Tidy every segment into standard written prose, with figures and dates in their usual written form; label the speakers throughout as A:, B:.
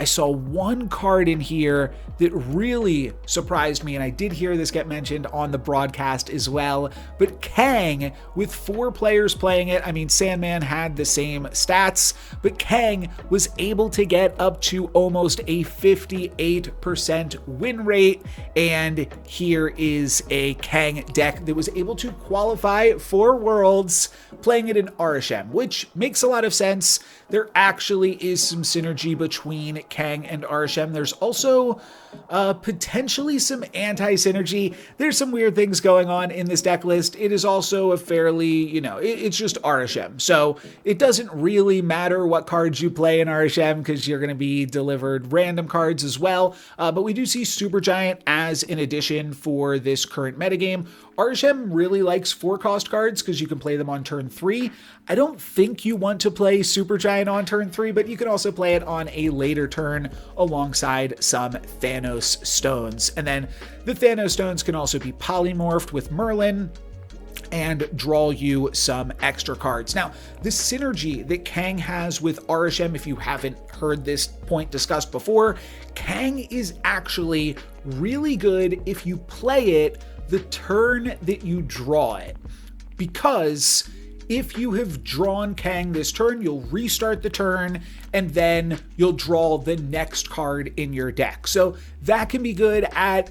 A: saw one card in here that really surprised me, and I did hear this get mentioned on the broadcast as well, but Kang, with 4 players playing it, I mean, Sandman had the same stats, but Kang was able to get up to almost a 58% win rate, and here is a Kang deck that was able to qualify for Worlds playing it in Arishem, which makes a lot of sense. There actually is some synergy between Kang and Arishem. There's also potentially some anti-synergy. There's some weird things going on in this deck list. It is also a fairly, it's just Arishem. So it doesn't really matter what cards you play in Arishem because you're going to be delivered random cards as well. But we do see Supergiant as an addition for this current metagame. Arishem really likes 4-cost cards because you can play them on turn 3. I don't think you want to play Supergiant on turn 3, but you can also play it on a later turn alongside some Thanos stones. And then the Thanos stones can also be polymorphed with Merlin and draw you some extra cards. Now, the synergy that Kang has with Arishem, if you haven't heard this point discussed before, Kang is actually really good if you play it the turn that you draw it. Because if you have drawn Kang this turn, you'll restart the turn and then you'll draw the next card in your deck. So that can be good at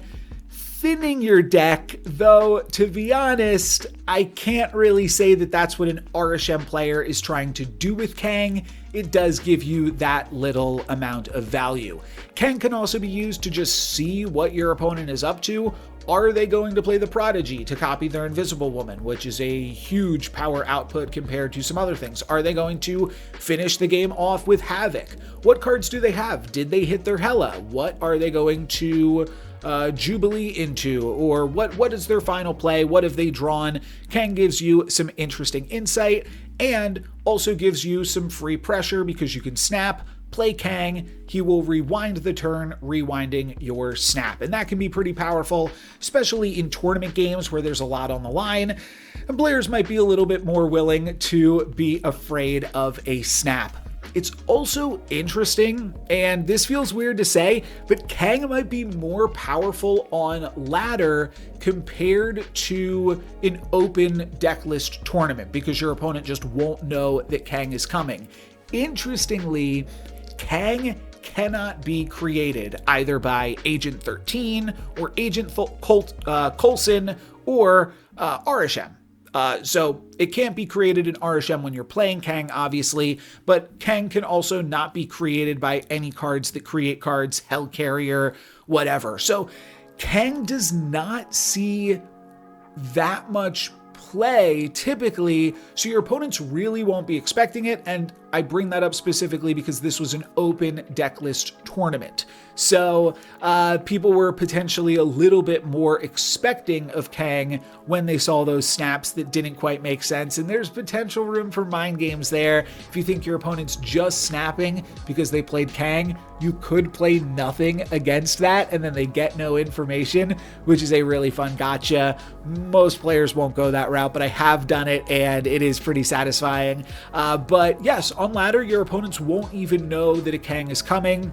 A: thinning your deck, though, to be honest, I can't really say that that's what an Arishem player is trying to do with Kang. It does give you that little amount of value. Kang can also be used to just see what your opponent is up to. Are they going to play the Prodigy to copy their Invisible Woman, which is a huge power output compared to some other things? Are they going to finish the game off with Havoc? What cards do they have? Did they hit their Hela? What are they going to Jubilee into? Or what is their final play? What have they drawn? Kang gives you some interesting insight and also gives you some free pressure because you can snap, play Kang, he will rewind the turn, rewinding your snap. And that can be pretty powerful, especially in tournament games where there's a lot on the line, and players might be a little bit more willing to be afraid of a snap. It's also interesting, and this feels weird to say, but Kang might be more powerful on ladder compared to an open decklist tournament because your opponent just won't know that Kang is coming. Interestingly, Kang cannot be created either by Agent 13 or Agent Coulson or Arishem. So it can't be created in Arishem when you're playing Kang, obviously, but Kang can also not be created by any cards that create cards, Hellcarrier, whatever. So Kang does not see that much play typically, so your opponents really won't be expecting it, and I bring that up specifically because this was an open decklist tournament. So people were potentially a little bit more expecting of Kang when they saw those snaps that didn't quite make sense, and there's potential room for mind games there. If you think your opponent's just snapping because they played Kang, you could play nothing against that, and then they get no information, which is a really fun gotcha. Most players won't go that route, but I have done it, and it is pretty satisfying. But yes, on ladder, your opponents won't even know that a Kang is coming,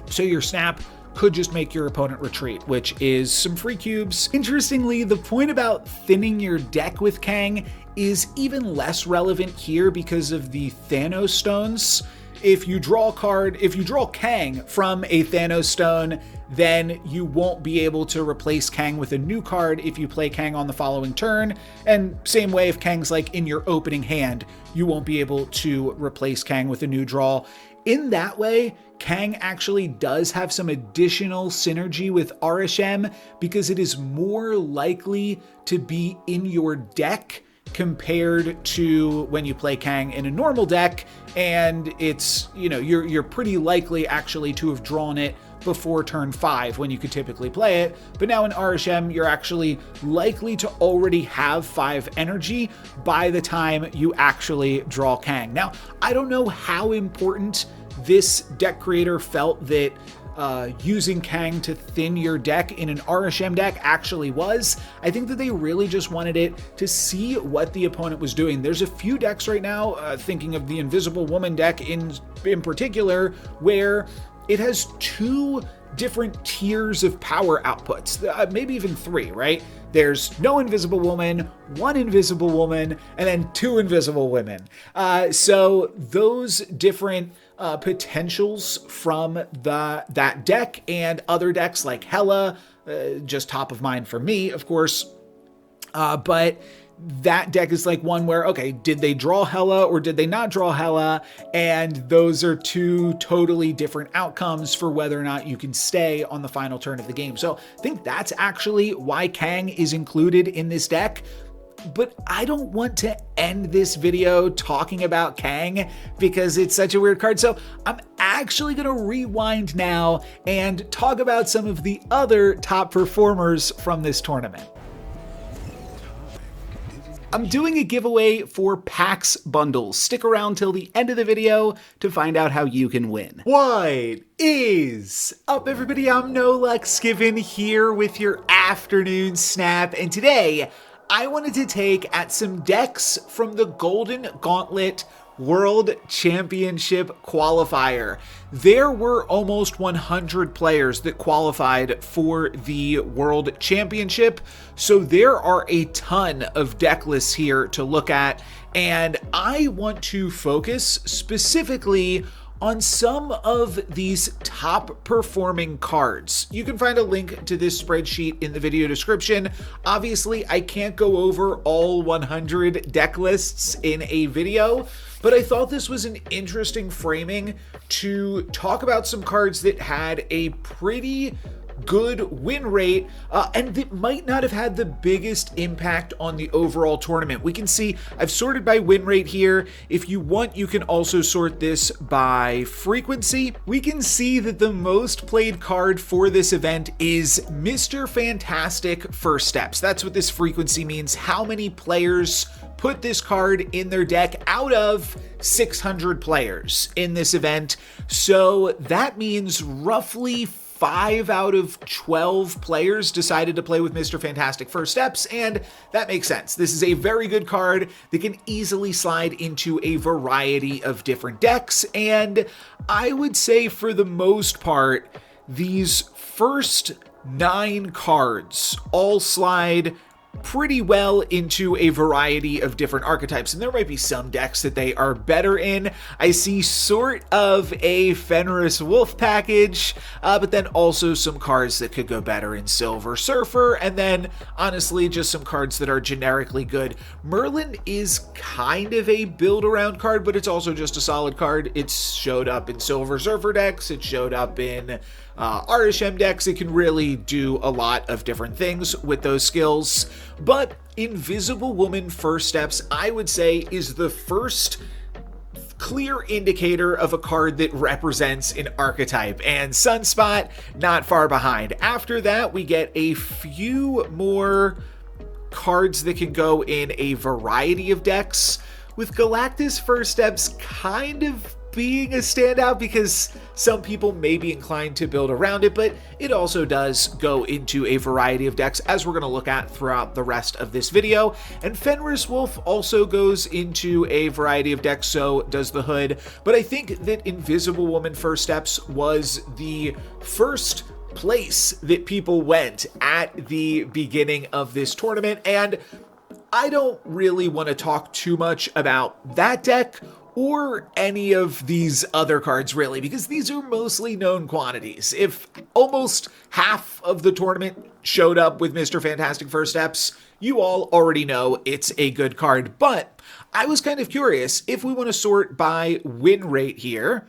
A: so your snap could just make your opponent retreat, which is some free cubes. Interestingly, the point about thinning your deck with Kang is even less relevant here because of the Thanos stones. If you draw Kang from a Thanos stone, then you won't be able to replace Kang with a new card if you play Kang on the following turn. And same way, if Kang's like in your opening hand, you won't be able to replace Kang with a new draw. In that way, Kang actually does have some additional synergy with Arishem because it is more likely to be in your deck compared to when you play Kang in a normal deck, and it's, you're pretty likely actually to have drawn it before turn 5 when you could typically play it. But now in Arishem, you're actually likely to already have 5 energy by the time you actually draw Kang. Now, I don't know how important this deck creator felt that using Kang to thin your deck in an Arishem deck actually was. I think that they really just wanted it to see what the opponent was doing. There's a few decks right now, thinking of the Invisible Woman deck in particular, where it has 2 different tiers of power outputs, maybe even 3, right? There's no invisible woman, 1 invisible woman, and then 2 invisible women. So those different potentials from that deck and other decks like Hela, just top of mind for me, of course. But that deck is like one where, okay, did they draw Hela or did they not draw Hela? And those are 2 totally different outcomes for whether or not you can stay on the final turn of the game. So I think that's actually why Kang is included in this deck. But I don't want to end this video talking about Kang because it's such a weird card. So I'm actually going to rewind now and talk about some of the other top performers from this tournament. I'm doing a giveaway for PAX bundles. Stick around till the end of the video to find out how you can win. What is up, everybody? I'm NoLucksGiven here with your afternoon snap, and today I wanted to take at some decks from the Golden Gauntlet World Championship Qualifier. There were almost 100 players that qualified for the World Championship, so there are a ton of deck lists here to look at, and I want to focus specifically on some of these top performing cards. You can find a link to this spreadsheet in the video description. Obviously, I can't go over all 100 deck lists in a video, but I thought this was an interesting framing to talk about some cards that had a pretty good win rate and that might not have had the biggest impact on the overall tournament. We can see I've sorted by win rate here. If you want, you can also sort this by frequency. We can see that the most played card for this event is Mr. Fantastic First Steps. That's what this frequency means. How many players put this card in their deck out of 600 players in this event. So that means roughly 5 out of 12 players decided to play with Mr. Fantastic First Steps, and that makes sense. This is a very good card that can easily slide into a variety of different decks, and I would say for the most part, these first 9 cards all slide pretty well into a variety of different archetypes, and there might be some decks that they are better in. I see sort of a Fenris Wolf package, but then also some cards that could go better in Silver Surfer, and then honestly just some cards that are generically good. Merlin is kind of a build around card, but it's also just a solid card. It's showed up in Silver Surfer decks, it showed up in RSM decks. It can really do a lot of different things with those skills. But Invisible Woman First Steps, I would say, is the first clear indicator of a card that represents an archetype, and Sunspot not far behind. After that, we get a few more cards that can go in a variety of decks, with Galactus First Steps kind of being a standout because some people may be inclined to build around it, but it also does go into a variety of decks, as we're going to look at throughout the rest of this video. And Fenris Wolf also goes into a variety of decks, so does the Hood. But I think that Invisible Woman First Steps was the first place that people went at the beginning of this tournament, and I don't really want to talk too much about that deck or any of these other cards really, because these are mostly known quantities. If almost half of the tournament showed up with Mr. Fantastic First Steps, you all already know it's a good card. But I was kind of curious if we want to sort by win rate here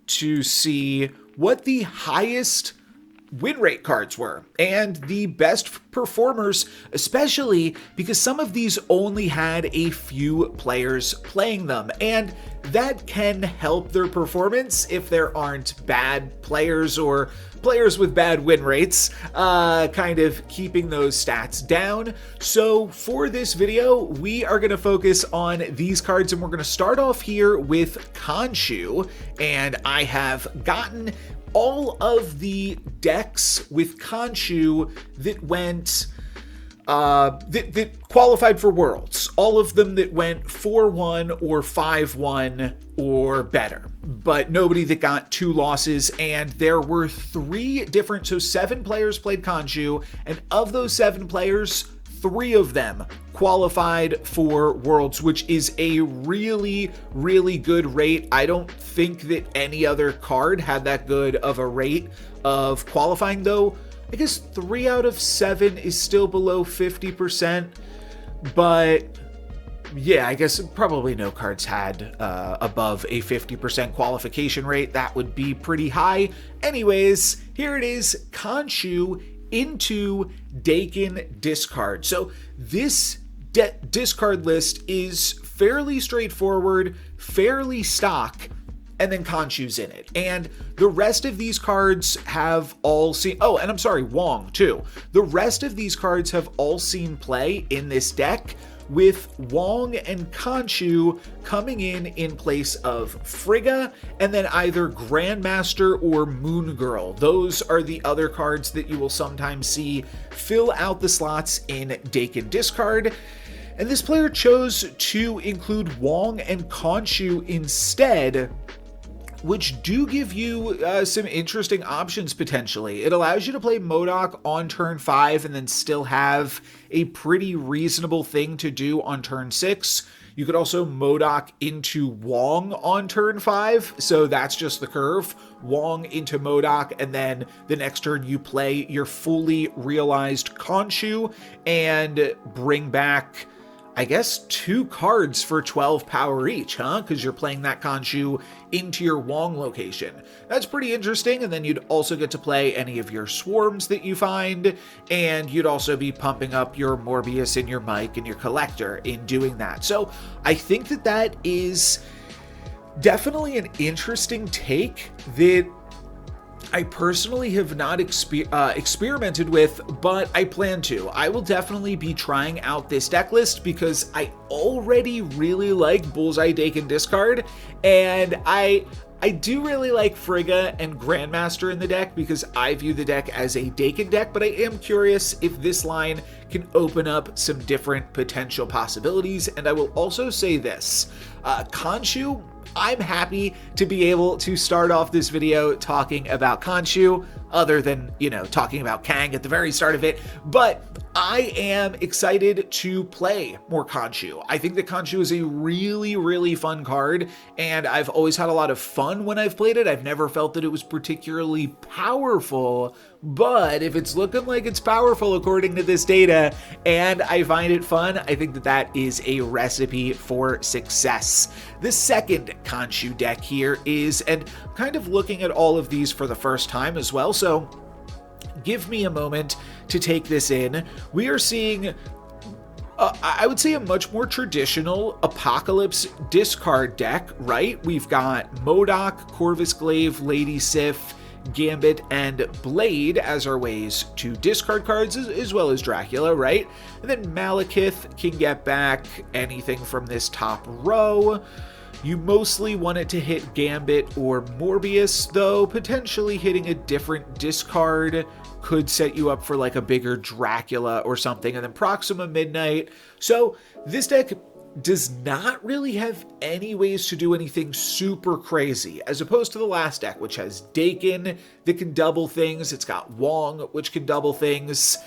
A: to see what the highest win rate cards were and the best performers, especially because some of these only had a few players playing them, and that can help their performance if there aren't bad players or players with bad win rates, kind of keeping those stats down. So for this video, we are going to focus on these cards, and we're going to start off here with Khonshu, and I have gotten all of the decks with Khonshu that went that qualified for Worlds, all of them that went 4-1 or 5-1 or better. but nobody that got 2 losses, and there were 3 different, so 7 players played Khonshu, and of those 7 players, 3 of them qualified for Worlds, which is a really, really good rate. I don't think that any other card had that good of a rate of qualifying, though. I guess 3 out of 7 is still below 50%, but yeah, I guess probably no cards had above a 50% qualification rate. That would be pretty high. Anyways, here it is, Khonshu into Dakin discard. So this discard list is fairly straightforward, fairly stock, and then Khonshu's in it. And the rest of these cards have all seen, oh, and I'm sorry, Wong too. The rest of these cards have all seen play in this deck, with Wong and Khonshu coming in place of Frigga, and then either Grandmaster or Moon Girl. Those are the other cards that you will sometimes see fill out the slots in Dakin discard. And this player chose to include Wong and Khonshu instead, which do give you some interesting options potentially. It allows you to play MODOK on turn 5 and then still have a pretty reasonable thing to do on turn 6. You could also MODOK into Wong on turn 5, so that's just the curve. Wong into MODOK, and then the next turn you play your fully realized Khonshu and bring back, I guess, 2 cards for 12 power each, huh? Because you're playing that Khonshu into your Wong location. That's pretty interesting, and then you'd also get to play any of your swarms that you find, and you'd also be pumping up your Morbius and your Mike and your Collector in doing that. So I think that that is definitely an interesting take that I personally have not experimented with, but I plan to. I will definitely be trying out this deck list because I already really like Bullseye Dakin discard, and I do really like Frigga and Grandmaster in the deck because I view the deck as a Dakin deck, but I am curious if this line can open up some different potential possibilities. And I will also say this, Khonshu, I'm happy to be able to start off this video talking about Khonshu, other than, you know, talking about Kang at the very start of it, but I am excited to play more Khonshu. I think that Khonshu is a really, really fun card, and I've always had a lot of fun when I've played it. I've never felt that it was particularly powerful, but if it's looking like it's powerful according to this data, and I find it fun, I think that that is a recipe for success. The second Khonshu deck here is, and I'm kind of looking at all of these for the first time as well, so give me a moment to take this in. We are seeing, I would say, a much more traditional Apocalypse discard deck, right? We've got MODOK, Corvus Glaive, Lady Sif, Gambit, and Blade as our ways to discard cards, as well as Dracula, right? And then Malekith can get back anything from this top row. You mostly want it to hit Gambit or Morbius, though potentially hitting a different discard could set you up for like a bigger Dracula or something, and then Proxima Midnight. So this deck does not really have any ways to do anything super crazy, as opposed to the last deck, which has Dakin that can double things. It's got Wong, which can double things.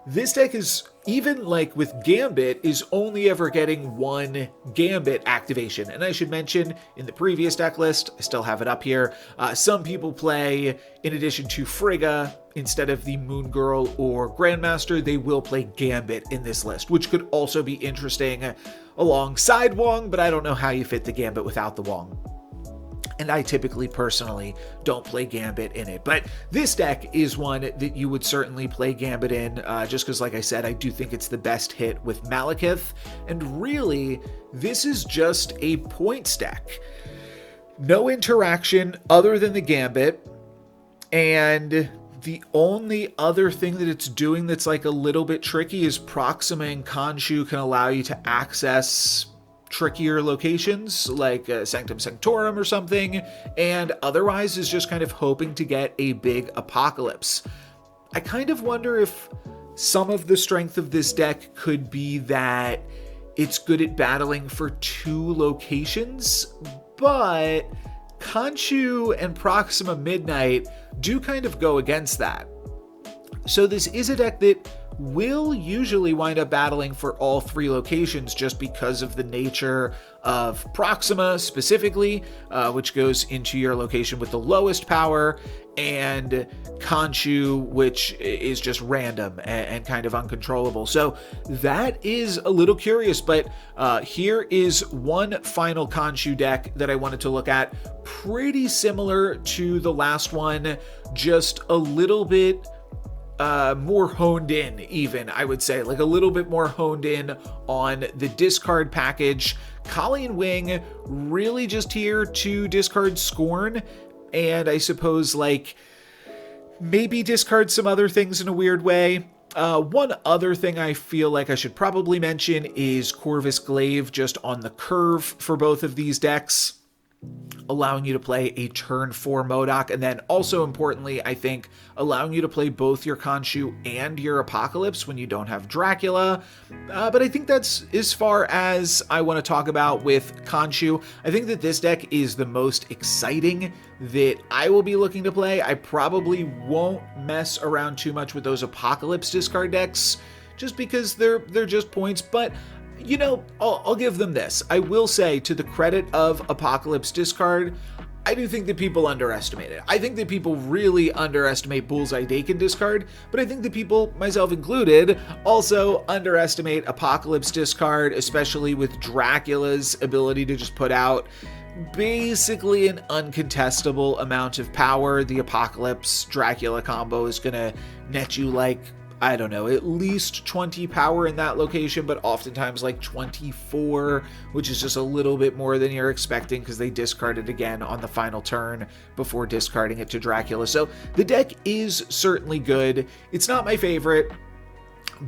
A: This deck is, even like with Gambit, is only ever getting 1 Gambit activation. And I should mention, in the previous deck list, I still have it up here, some people play, in addition to Frigga, instead of the Moon Girl or Grandmaster, they will play Gambit in this list, which could also be interesting alongside Wong, but I don't know how you fit the Gambit without the Wong. And I typically, personally, don't play Gambit in it. But this deck is one that you would certainly play Gambit in, just because, like I said, I do think it's the best hit with Malekith. And really, this is just a points deck. No interaction other than the Gambit, and the only other thing that it's doing that's like a little bit tricky is Proxima and Khonshu can allow you to access trickier locations like Sanctum Sanctorum or something, and otherwise is just kind of hoping to get a big Apocalypse. I kind of wonder if some of the strength of this deck could be that it's good at battling for 2 locations, but Khonshu and Proxima Midnight do kind of go against that. So this is a deck that will usually wind up battling for all 3 locations just because of the nature of Proxima specifically, which goes into your location with the lowest power, and Khonshu, which is just random and kind of uncontrollable. So that is a little curious, but here is one final Khonshu deck that I wanted to look at. Pretty similar to the last one, just a little bit more honed in, even, I would say, like a little bit more honed in on the discard package. Colleen Wing really just here to discard Scorn, and I suppose like maybe discard some other things in a weird way. One other thing I feel like I should probably mention is Corvus Glaive just on the curve for both of these decks, allowing you to play a turn 4 MODOK, and then also importantly, I think, allowing you to play both your Khonshu and your Apocalypse when you don't have Dracula. But I think that's as far as I want to talk about with Khonshu. I think that this deck is the most exciting that I will be looking to play. I probably won't mess around too much with those Apocalypse discard decks, just because they're just points, but you know, I'll give them this. I will say, to the credit of Apocalypse discard, I do think that people underestimate it. I think that people really underestimate Bullseye Dakin discard, but I think that people, myself included, also underestimate Apocalypse discard, especially with Dracula's ability to just put out basically an uncontestable amount of power. The Apocalypse Dracula combo is going to net you like, I don't know, at least 20 power in that location, but oftentimes like 24, which is just a little bit more than you're expecting because they discard it again on the final turn before discarding it to Dracula. So the deck is certainly good. It's not my favorite,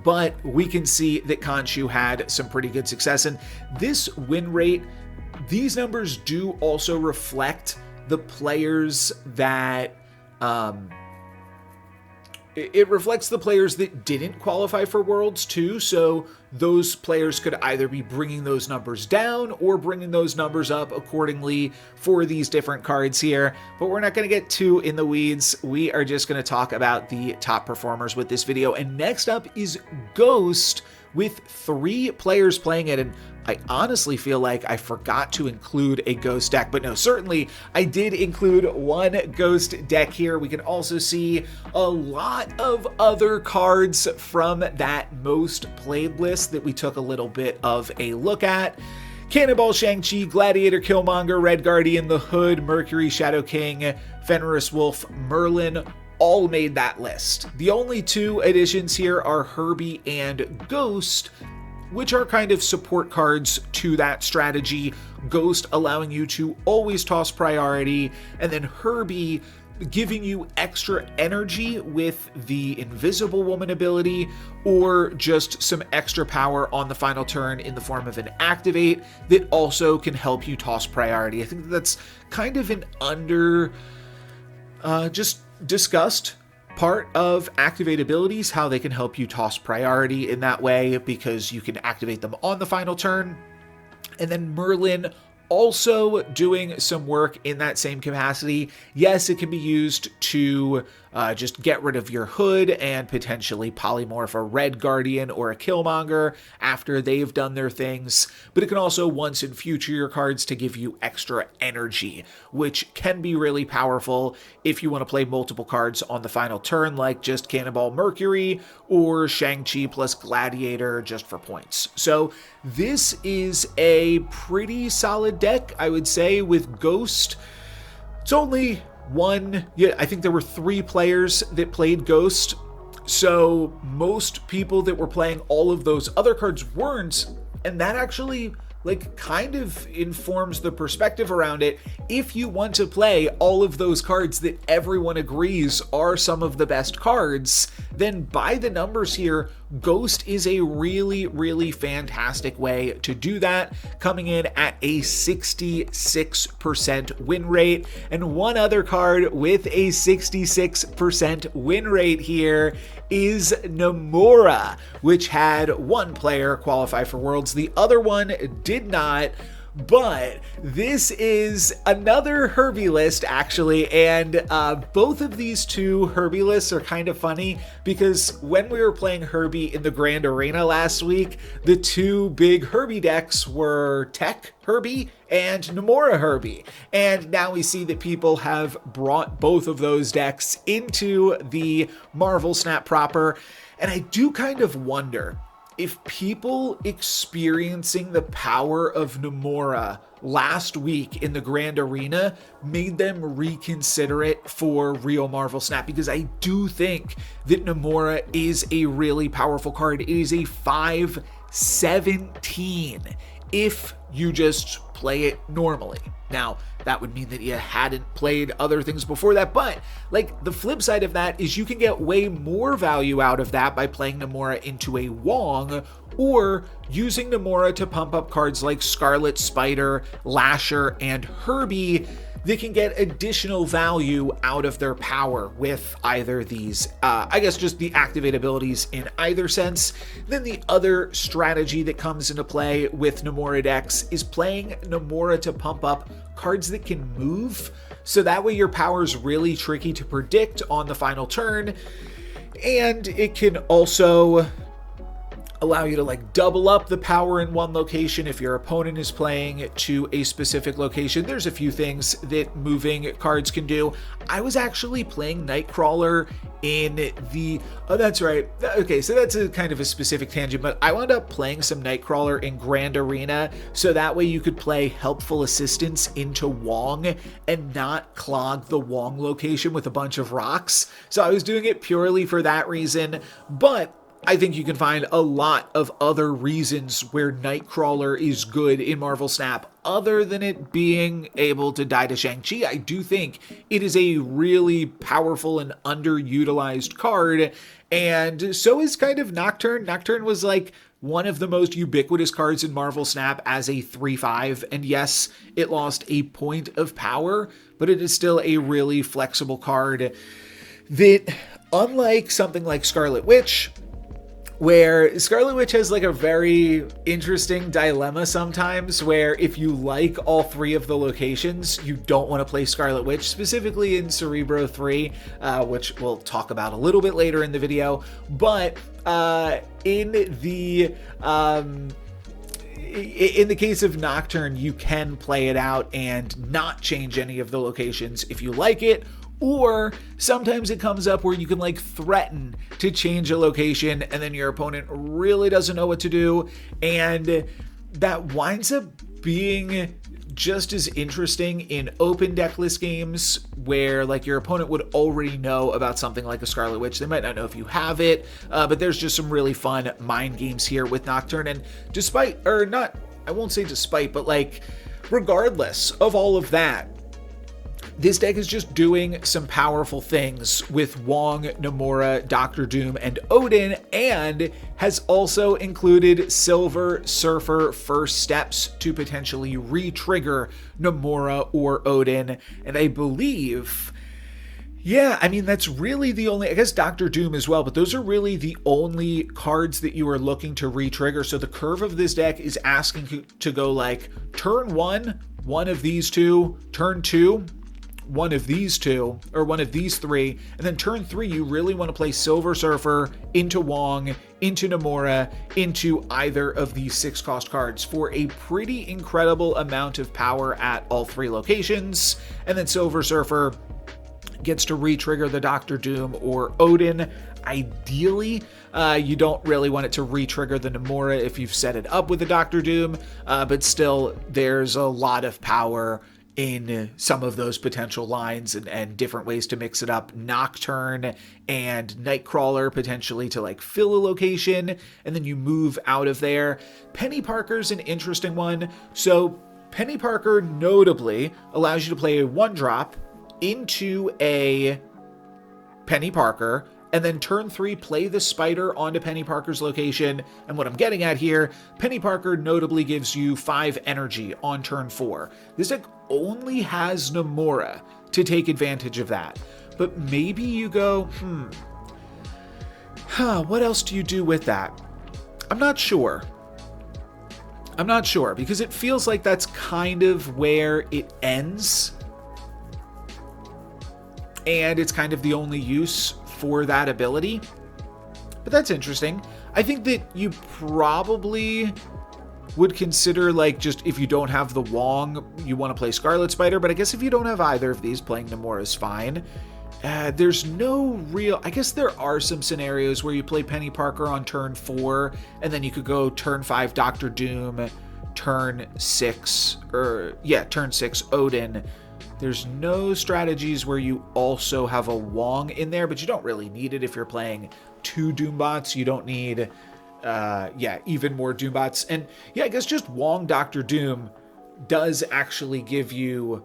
A: but we can see that Khonshu had some pretty good success. And this win rate, these numbers do also reflect the players that it reflects the players that didn't qualify for Worlds too, so those players could either be bringing those numbers down or bringing those numbers up accordingly for these different cards here. But we're not going to get too in the weeds. We are just going to talk about the top performers with this video. And next up is Ghost, with 3 players playing it. And I honestly feel like I forgot to include a Ghost deck, but no, certainly I did include one Ghost deck here. We can also see a lot of other cards from that most played list that we took a little bit of a look at. Cannonball Shang-Chi, Gladiator Killmonger, Red Guardian, The Hood, Mercury, Shadow King, Fenris Wolf, Merlin, all made that list. The only 2 additions here are Herbie and Ghost, which are kind of support cards to that strategy. Ghost allowing you to always toss priority, and then Herbie giving you extra energy with the Invisible Woman ability, or just some extra power on the final turn in the form of an activate that also can help you toss priority. I think that's kind of an just discussed part of activate abilities, how they can help you toss priority in that way, because you can activate them on the final turn. And then Merlin also doing some work in that same capacity. Yes, it can be used to just get rid of your Hood and potentially polymorph a Red Guardian or a Killmonger after they've done their things, but it can also once and future your cards to give you extra energy, which can be really powerful if you want to play multiple cards on the final turn, like just Cannonball Mercury or Shang-Chi plus Gladiator just for points. So this is a pretty solid deck, I would say, with Ghost. It's only I think there were 3 players that played Ghost, so most people that were playing all of those other cards weren't, and that actually kind of informs the perspective around it. If you want to play all of those cards that everyone agrees are some of the best cards, then by the numbers here, Ghost is a really, really fantastic way to do that, coming in at a 66% win rate. And one other card with a 66% win rate here is Namora, which had 1 player qualify for Worlds. The other one did not, But this is another Herbie list, actually, and both of these two Herbie lists are kind of funny because when we were playing Herbie in the Grand Arena last week, the two big Herbie decks were Tech Herbie and Namora Herbie. And now we see that people have brought both of those decks into the Marvel Snap proper, and I do kind of wonder if people experiencing the power of Namora last week in the Grand Arena made them reconsider it for real Marvel Snap, because I do think that Namora is a really powerful card. It is a 5/17 if you just play it normally. Now, that would mean that you hadn't played other things before that, but like the flip side of that is you can get way more value out of that by playing Namora into a Wong, or using Namora to pump up cards like Scarlet Spider, Lasher, and Herbie that can get additional value out of their power with either these, I guess just the activate abilities in either sense. Then the other strategy that comes into play with Namora decks is playing Namora to pump up cards that can move, so that way your power is really tricky to predict on the final turn, and it can also allow you to like double up the power in one location if your opponent is playing to a specific location. There's a few things that moving cards can do. I was actually playing Nightcrawler in the, oh that's right, okay, so that's a kind of a specific tangent, but I wound up playing some Nightcrawler in Grand Arena so that way you could play Helpful Assistance into Wong and not clog the Wong location with a bunch of rocks. So I was doing it purely for that reason, but I think you can find a lot of other reasons where Nightcrawler is good in Marvel Snap other than it being able to die to Shang-Chi. I do think it is a really powerful and underutilized card, and so is kind of Nocturne. Nocturne was like one of the most ubiquitous cards in Marvel Snap as a 3/5, and yes, it lost a point of power, but it is still a really flexible card that, unlike something like Scarlet Witch, where Scarlet Witch has like a very interesting dilemma sometimes, where if you like all three of the locations, you don't want to play Scarlet Witch, specifically in Cerebro 3, which we'll talk about a little bit later in the video. But in the case of Nocturne, you can play it out and not change any of the locations if you like it. Or sometimes it comes up where you can like threaten to change a location and then your opponent really doesn't know what to do, and that winds up being just as interesting in open decklist games where like your opponent would already know about something like a Scarlet Witch. They might not know if you have it, but there's just some really fun mind games here with Nocturne. And despite, or not, I won't say despite, but like regardless of all of that, this deck is just doing some powerful things with Wong, Namora, Doctor Doom, and Odin, and has also included Silver Surfer first steps to potentially re-trigger Namora or Odin. And I believe, yeah, I mean, that's really the only, I guess Doctor Doom as well, but those are really the only cards that you are looking to re-trigger. So the curve of this deck is asking to go like turn 1, one of these two, turn 2, one of these two, or one of these three, and then turn 3 you really want to play Silver Surfer into Wong, into Namora, into either of these 6-cost cards for a pretty incredible amount of power at all 3 locations. And then Silver Surfer gets to re-trigger the Doctor Doom or Odin. Ideally, you don't really want it to re-trigger the Namora if you've set it up with the Doctor Doom, but still there's a lot of power in some of those potential lines and different ways to mix it up. Nocturne and Nightcrawler potentially to like fill a location, and then you move out of there. Penny Parker's an interesting one. So Penny Parker notably allows you to play a 1-drop into a Penny Parker, and then turn 3, play the spider onto Penny Parker's location. And what I'm getting at here, Penny Parker notably gives you 5 energy on turn 4. This deck only has Namora to take advantage of that. But maybe you go, what else do you do with that? I'm not sure. I'm not sure, because it feels like that's kind of where it ends. And it's kind of the only use for that ability. But that's interesting. I think that you probably would consider, like, just if you don't have the Wong, you want to play Scarlet Spider. But I guess if you don't have either of these, playing Namora is fine. There's no real... I guess there are some scenarios where you play Penny Parker on turn 4, and then you could go turn 5 Doctor Doom, turn 6 Odin. There's no strategies where you also have a Wong in there, but you don't really need it if you're playing 2 Doombots. You don't need, even more Doombots. And yeah, I guess just Wong Doctor Doom does actually give you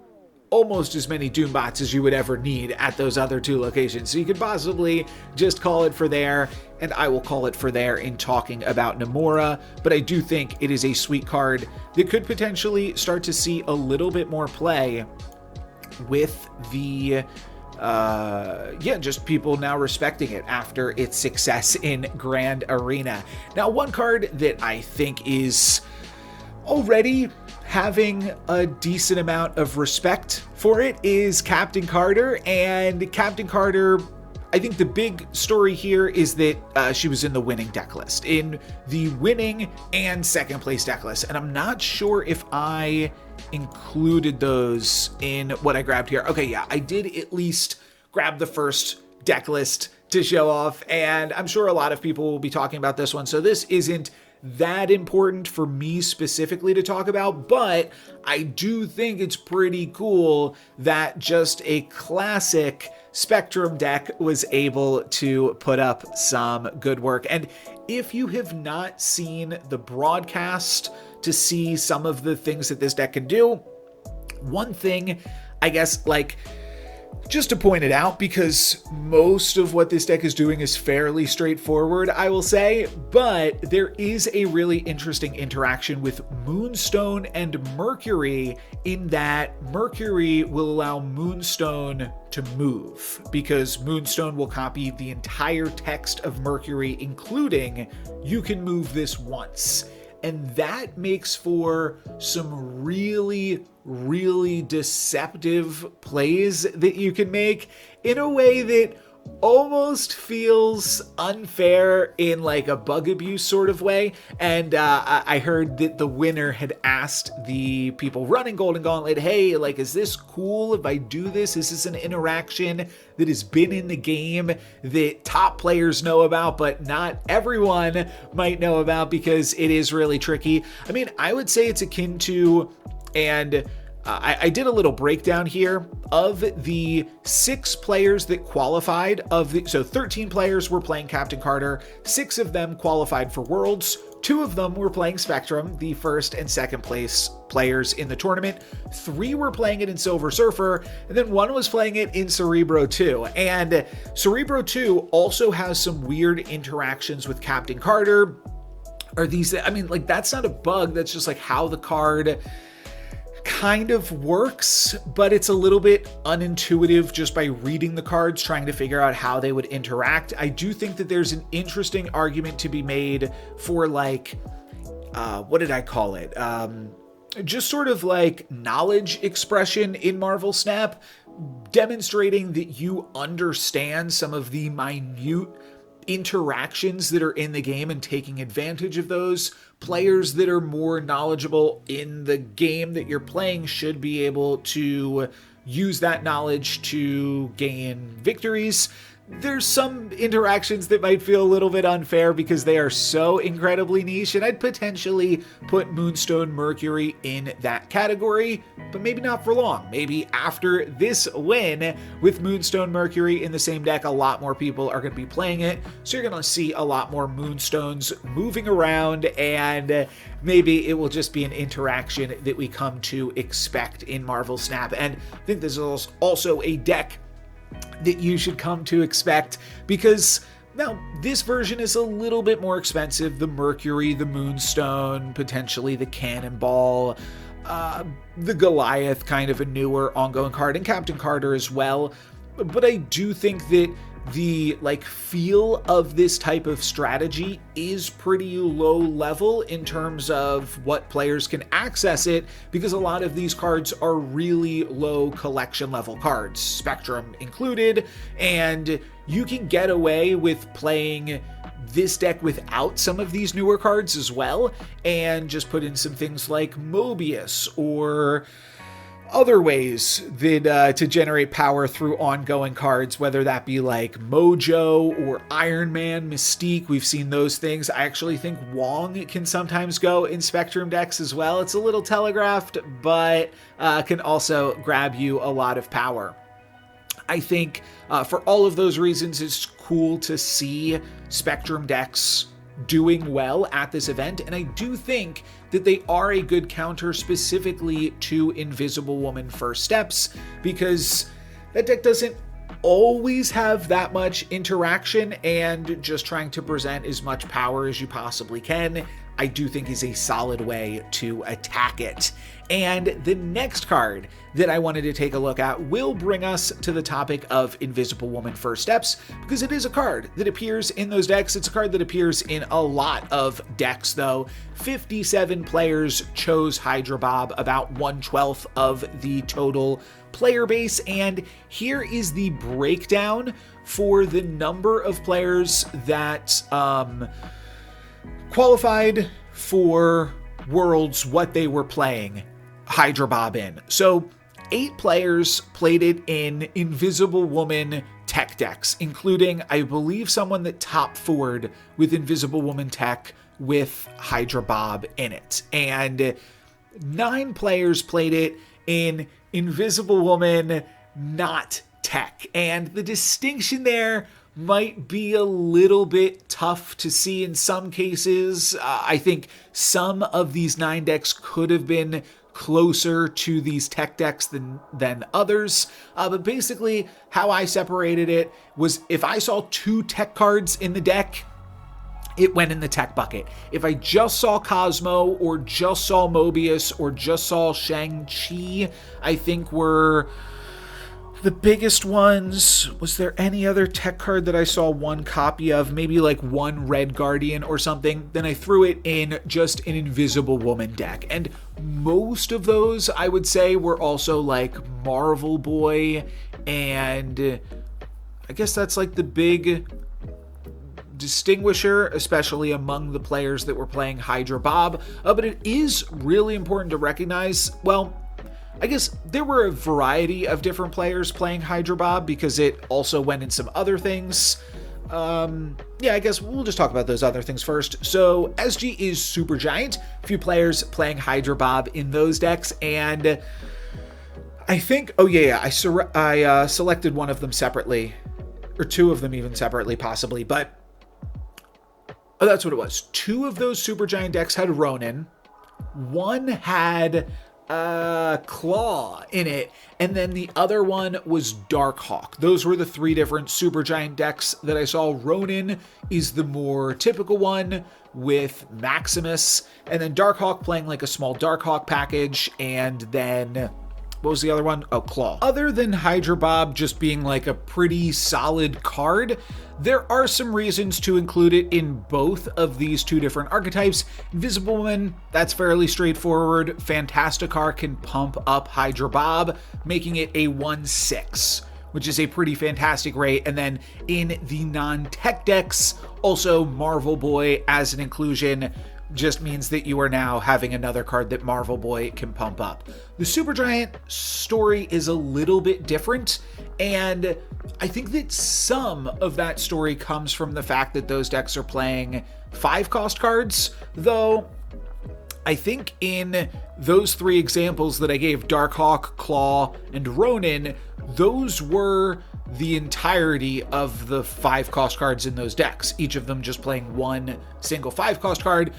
A: almost as many Doombots as you would ever need at those other 2 locations. So you could possibly just call it for there, and I will call it for there in talking about Namora. But I do think it is a sweet card that could potentially start to see a little bit more play with the just people now respecting it after its success in Grand Arena. Now, one card that I think is already having a decent amount of respect for it is Captain Carter. And Captain Carter, I think the big story here is that she was in the winning deck list, in the winning and second place deck list. And I'm not sure if I included those in what I grabbed here. Okay, yeah, I did at least grab the first deck list to show off, and I'm sure a lot of people will be talking about this one, so this isn't that important for me specifically to talk about, but I do think it's pretty cool that just a classic Spectrum deck was able to put up some good work. And if you have not seen the broadcast to see some of the things that this deck can do, one thing, I guess, like, just to point it out, because most of what this deck is doing is fairly straightforward, I will say, but there is a really interesting interaction with Moonstone and Mercury, in that Mercury will allow Moonstone to move, because Moonstone will copy the entire text of Mercury, including "you can move this once." And that makes for some really, really deceptive plays that you can make in a way that almost feels unfair in like a bug abuse sort of way. And I heard that the winner had asked the people running Golden Gauntlet, hey, like, is this cool if I do this? Is this an interaction that has been in the game that top players know about, but not everyone might know about, because it is really tricky? I mean, I would say it's akin to, and I did a little breakdown here of the 6 players that qualified, so 13 players were playing Captain Carter, 6 of them qualified for Worlds, 2 of them were playing Spectrum, the first and second place players in the tournament, 3 were playing it in Silver Surfer, and then 1 was playing it in Cerebro 2. And Cerebro 2 also has some weird interactions with Captain Carter. Are these, I mean, like, that's not a bug, that's just like how the card kind of works, but it's a little bit unintuitive just by reading the cards, trying to figure out how they would interact. I do think that there's an interesting argument to be made for, like, what did I call it? Just sort of like knowledge expression in Marvel Snap, demonstrating that you understand some of the minute interactions that are in the game and taking advantage of those. Players that are more knowledgeable in the game that you're playing should be able to use that knowledge to gain victories. There's some interactions that might feel a little bit unfair because they are so incredibly niche, and I'd potentially put Moonstone Mercury in that category, but maybe not for long. Maybe after this win with Moonstone Mercury in the same deck, a lot more people are going to be playing it, so you're going to see a lot more Moonstones moving around, and maybe it will just be an interaction that we come to expect in Marvel Snap. And I think this is also a deck that you should come to expect, because now this version is a little bit more expensive. The Mercury, the Moonstone, potentially the Cannonball, the Goliath, kind of a newer ongoing card, and Captain Carter as well. But I do think that the like feel of this type of strategy is pretty low level in terms of what players can access it, because a lot of these cards are really low collection level cards, Spectrum included, and you can get away with playing this deck without some of these newer cards as well, and just put in some things like Mobius or other ways that to generate power through ongoing cards, whether that be like Mojo or Iron Man, Mystique. We've seen those things. I actually think Wong can sometimes go in Spectrum decks as well. It's a little telegraphed, but can also grab you a lot of power. I think for all of those reasons, it's cool to see Spectrum decks doing well at this event, and I do think that they are a good counter specifically to Invisible Woman First Steps, because that deck doesn't always have that much interaction, and just trying to present as much power as you possibly can, I do think is a solid way to attack it. And the next card that I wanted to take a look at will bring us to the topic of Invisible Woman First Steps, because it is a card that appears in those decks. It's a card that appears in a lot of decks, though. 57 players chose Hydra Bob, about 1/12 of the total player base, and here is the breakdown for the number of players that qualified for Worlds, what they were playing Hydra Bob in. So 8 players played it in Invisible Woman tech decks, including, I believe, someone that top forward with Invisible Woman tech with Hydra Bob in it. And 9 players played it in Invisible Woman not tech. And the distinction there might be a little bit tough to see in some cases. I think some of these 9 decks could have been closer to these tech decks than others. But basically, how I separated it was, if I saw 2 tech cards in the deck, it went in the tech bucket. If I just saw Cosmo, or just saw Mobius, or just saw Shang-Chi, I think were the biggest ones. Was there any other tech card that I saw 1 copy of? Maybe like 1 Red Guardian or something. Then I threw it in just an Invisible Woman deck. And most of those, I would say, were also like Marvel Boy. And I guess that's like the big distinguisher, especially among the players that were playing Hydra Bob. But it is really important to recognize, well, I guess there were a variety of different players playing Hydra Bob, because it also went in some other things. Yeah, I guess we'll just talk about those other things first. So SG is Supergiant, a few players playing Hydra Bob in those decks, and I think, I selected one of them separately, or 2 of them even separately possibly, but that's what it was. 2 of those Supergiant decks had Ronin, 1 had Claw in it, and then the other one was Darkhawk. Those were the 3 different Supergiant decks that I saw. Ronin is the more typical one with Maximus, and then Darkhawk playing like a small Darkhawk package, and then what was the other one? Oh, Claw. Other than Hydra Bob just being like a pretty solid card, there are some reasons to include it in both of these 2 different archetypes. Invisible Woman, that's fairly straightforward. Fantasticar can pump up Hydra Bob, making it a 1/6, which is a pretty fantastic rate. And then in the non-tech decks, also Marvel Boy as an inclusion just means that you are now having another card that Marvel Boy can pump up. The Supergiant story is a little bit different, and I think that some of that story comes from the fact that those decks are playing 5-cost cards, though I think in those 3 examples that I gave, Darkhawk, Claw, and Ronin, those were the entirety of the 5-cost cards in those decks, each of them just playing 1 single 5-cost card.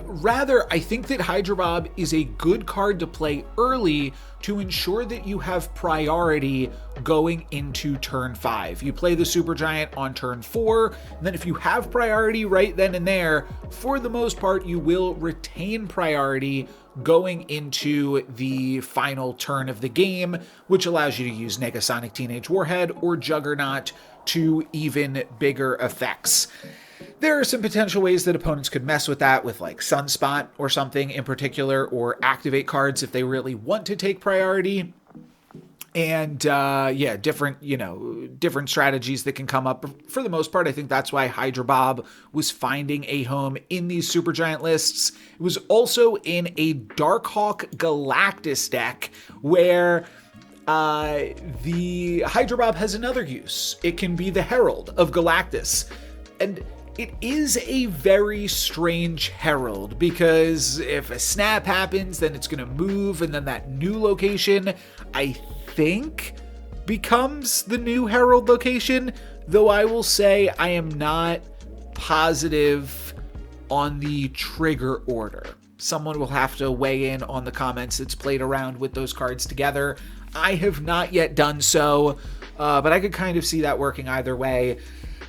A: Rather, I think that Hydra Bob is a good card to play early to ensure that you have priority going into turn 5. You play the Supergiant on turn 4, and then if you have priority right then and there, for the most part, you will retain priority going into the final turn of the game, which allows you to use Negasonic Teenage Warhead or Juggernaut to even bigger effects. There are some potential ways that opponents could mess with that, with like Sunspot or something in particular, or activate cards if they really want to take priority. And different strategies that can come up. For the most part, I think that's why Hydra Bob was finding a home in these Supergiant lists. It was also in a Darkhawk Galactus deck where the Hydra Bob has another use. It can be the Herald of Galactus. And it is a very strange herald, because if a snap happens, then it's going to move, and then that new location, I think, becomes the new herald location, though I will say I am not positive on the trigger order. Someone will have to weigh in on the comments that's played around with those cards together. I have not yet done so, but I could kind of see that working either way.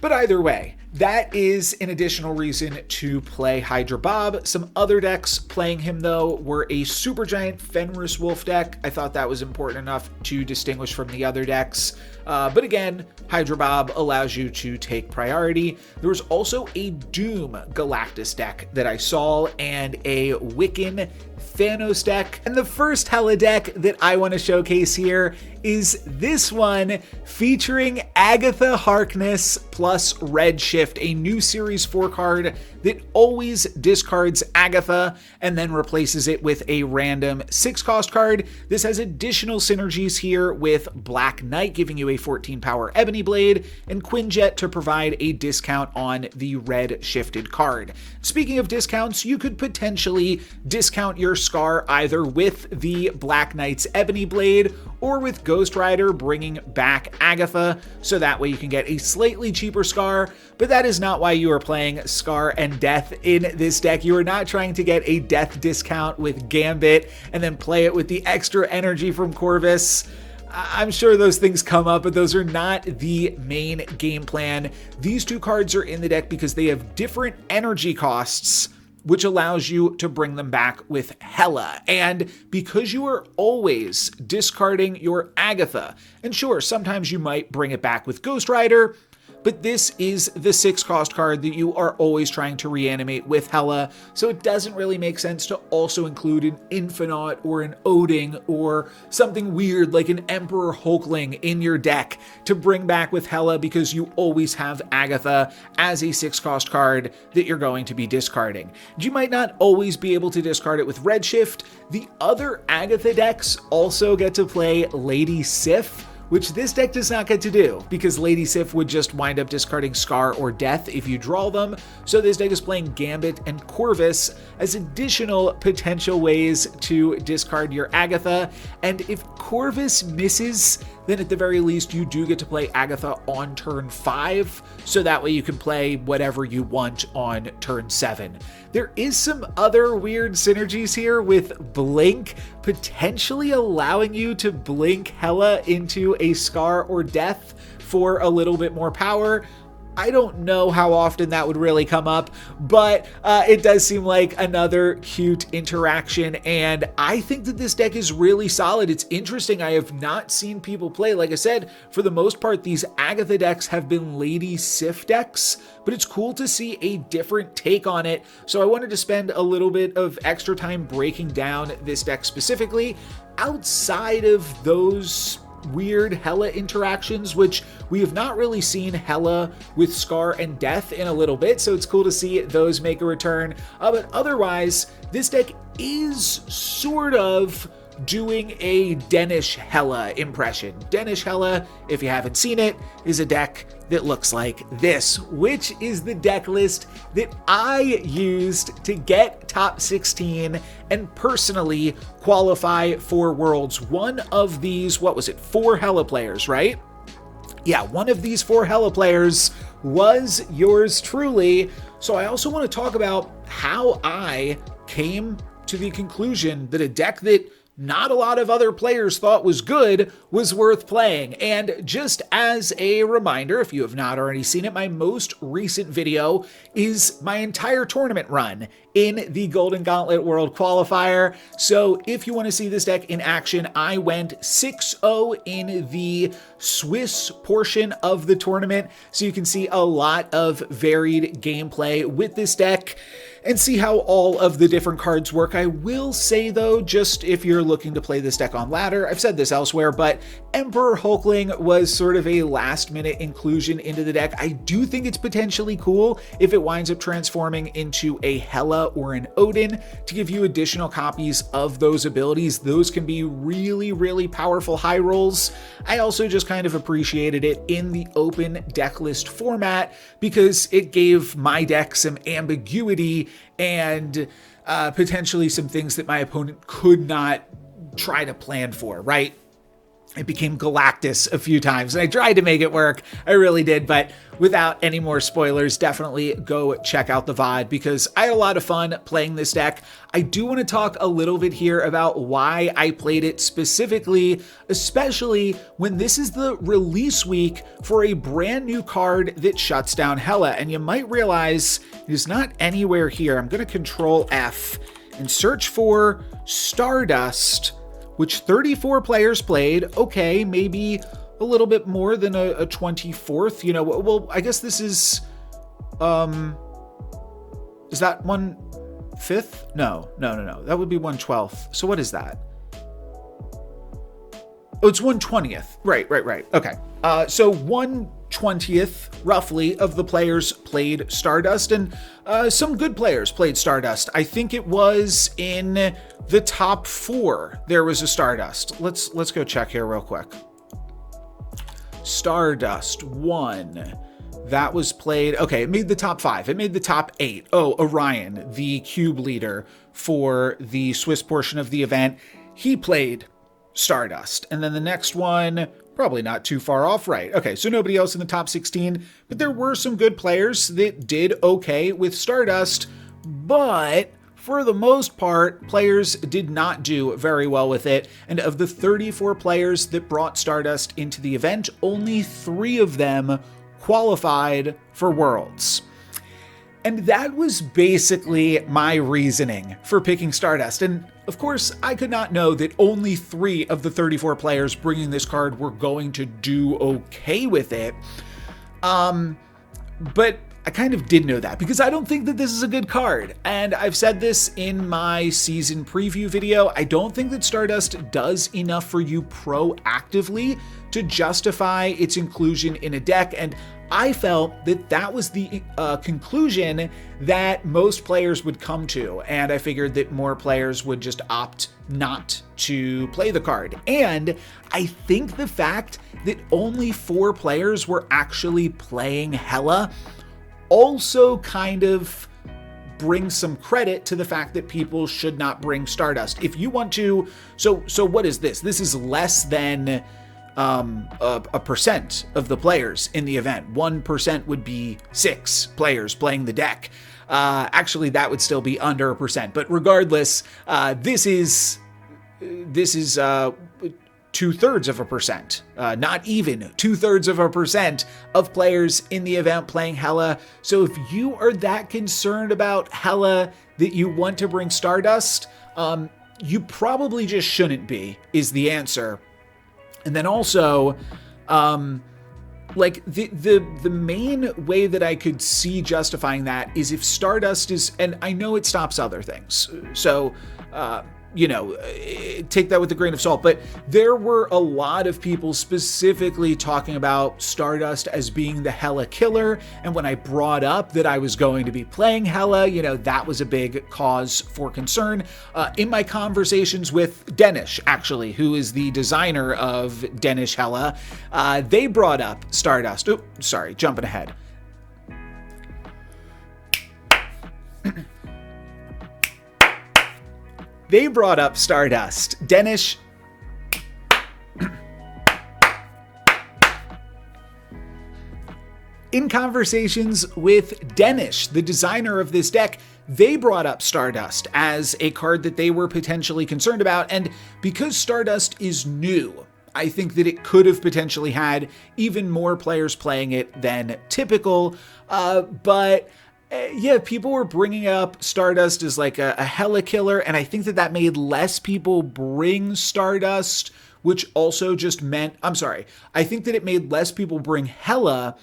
A: But either way, that is an additional reason to play Hydra Bob. Some other decks playing him, though, were a Supergiant Fenris Wolf deck. I thought that was important enough to distinguish from the other decks. But again, Hydra Bob allows you to take priority. There was also a Doom Galactus deck that I saw, and a Wiccan Thanos deck. And the first Hela deck that I want to showcase here is this one, featuring Agatha Harkness plus Redshift, a new Series 4 card that always discards Agatha and then replaces it with a random 6-cost card. This has additional synergies here with Black Knight, giving you a 14 power Ebony Blade, and Quinjet to provide a discount on the red shifted card. Speaking of discounts, you could potentially discount your Scar either with the Black Knight's Ebony Blade or with Ghost Rider bringing back Agatha, so that way you can get a slightly cheaper Scar. But that is not why you are playing Scar and Death in this deck. You are not trying to get a Death discount with Gambit and then play it with the extra energy from Corvus. I'm sure those things come up, but those are not the main game plan. These two cards are in the deck because they have different energy costs, which allows you to bring them back with Hela. And because you are always discarding your Agatha, and sure, sometimes you might bring it back with Ghost Rider, but this is the 6-cost card that you are always trying to reanimate with Hela, so it doesn't really make sense to also include an Infinite or an Odin or something weird like an Emperor Hulkling in your deck to bring back with Hela, because you always have Agatha as a 6-cost card that you're going to be discarding. You might not always be able to discard it with Redshift. The other Agatha decks also get to play Lady Sif, which this deck does not get to do, because Lady Sif would just wind up discarding Scar or Death if you draw them. So this deck is playing Gambit and Corvus as additional potential ways to discard your Agatha. And if Corvus misses, then at the very least you do get to play Agatha on turn 5, so that way you can play whatever you want on turn 7. There is some other weird synergies here with Blink, potentially allowing you to blink Hela into a Scar or Death for a little bit more power. I don't know how often that would really come up, but it does seem like another cute interaction, and I think that this deck is really solid. It's interesting. I have not seen people play. Like I said, for the most part, these Agatha decks have been Lady Sif decks, but it's cool to see a different take on it, so I wanted to spend a little bit of extra time breaking down this deck specifically. Outside of those weird Hela interactions, which we have not really seen Hela with Scar and Death in a little bit, so it's cool to see those make a return. But otherwise, this deck is sort of doing a Danish Hela impression. Danish Hela, if you haven't seen it, is a deck that looks like this, which is the deck list that I used to get top 16 and personally qualify for Worlds. One of these, what was it, 4 Hela players, right? Yeah, one of these 4 Hela players was yours truly. So I also want to talk about how I came to the conclusion that a deck that not a lot of other players thought was good was worth playing. And just as a reminder, if you have not already seen it, my most recent video is my entire tournament run in the Golden Gauntlet World Qualifier. So if you want to see this deck in action, I went 6-0 in the Swiss portion of the tournament. So you can see a lot of varied gameplay with this deck and see how all of the different cards work. I will say though, just if you're looking to play this deck on ladder, I've said this elsewhere, but Emperor Hulkling was sort of a last minute inclusion into the deck. I do think it's potentially cool if it winds up transforming into a Hela or an Odin to give you additional copies of those abilities. Those can be really, really powerful high rolls. I also just kind of appreciated it in the open deck list format because it gave my deck some ambiguity and potentially some things that my opponent could not try to plan for, right? It became Galactus a few times, and I tried to make it work. I really did, but without any more spoilers, definitely go check out the VOD because I had a lot of fun playing this deck. I do want to talk a little bit here about why I played it specifically, especially when this is the release week for a brand new card that shuts down Hela, and you might realize it is not anywhere here. I'm going to Control F and search for Stardust, which 34 players played. Okay, maybe a little bit more than a 24th, you know. Well, I guess this is that 1/5? No. That would be 1/12. So what is that? Oh, it's 1/20th. Right. Okay. So 1/20th, roughly, of the players played Stardust, and some good players played Stardust. I think it was in the top 4 there was a Stardust. Let's go check here real quick. Stardust 1. That was played. Okay, it made the top 5. It made the top 8. Oh, Orion, the cube leader for the Swiss portion of the event, he played Stardust. And then the next one, probably not too far off, right? Okay, so nobody else in the top 16, but there were some good players that did okay with Stardust, but for the most part, players did not do very well with it. And of the 34 players that brought Stardust into the event, only 3 of them qualified for Worlds. And that was basically my reasoning for picking Stardust. And of course, I could not know that only 3 of the 34 players bringing this card were going to do okay with it. But I kind of did know that because I don't think that this is a good card. And I've said this in my season preview video. I don't think that Stardust does enough for you proactively to justify its inclusion in a deck. And I felt that that was the conclusion that most players would come to. And I figured that more players would just opt not to play the card. And I think the fact that only 4 players were actually playing Hela also kind of brings some credit to the fact that people should not bring Stardust. If you want to, so what is this? This is less than a percent of the players in the event. 1% would be 6 players playing the deck. Actually, that would still be under a percent. But regardless, this is 2/3 of a percent, not even 2/3 of a percent of players in the event playing Hela. So if you are that concerned about Hela that you want to bring Stardust, you probably just shouldn't be, is the answer. And then also, like the main way that I could see justifying that is if Stardust is, and I know it stops other things. So, take that with a grain of salt, but there were a lot of people specifically talking about Stardust as being the Hela killer. And when I brought up that I was going to be playing Hela, that was a big cause for concern. In my conversations with Danish, actually, who is the designer of Danish Hela, they brought up Stardust. Oh, sorry, jumping ahead. They brought up Stardust. Danish. In conversations with Danish, the designer of this deck, they brought up Stardust as a card that they were potentially concerned about, and because Stardust is new, I think that it could have potentially had even more players playing it than typical, but yeah, people were bringing up Stardust as like a Hela killer, and I think that that made less people bring Stardust, which also just meant, I think that it made less people bring Hela,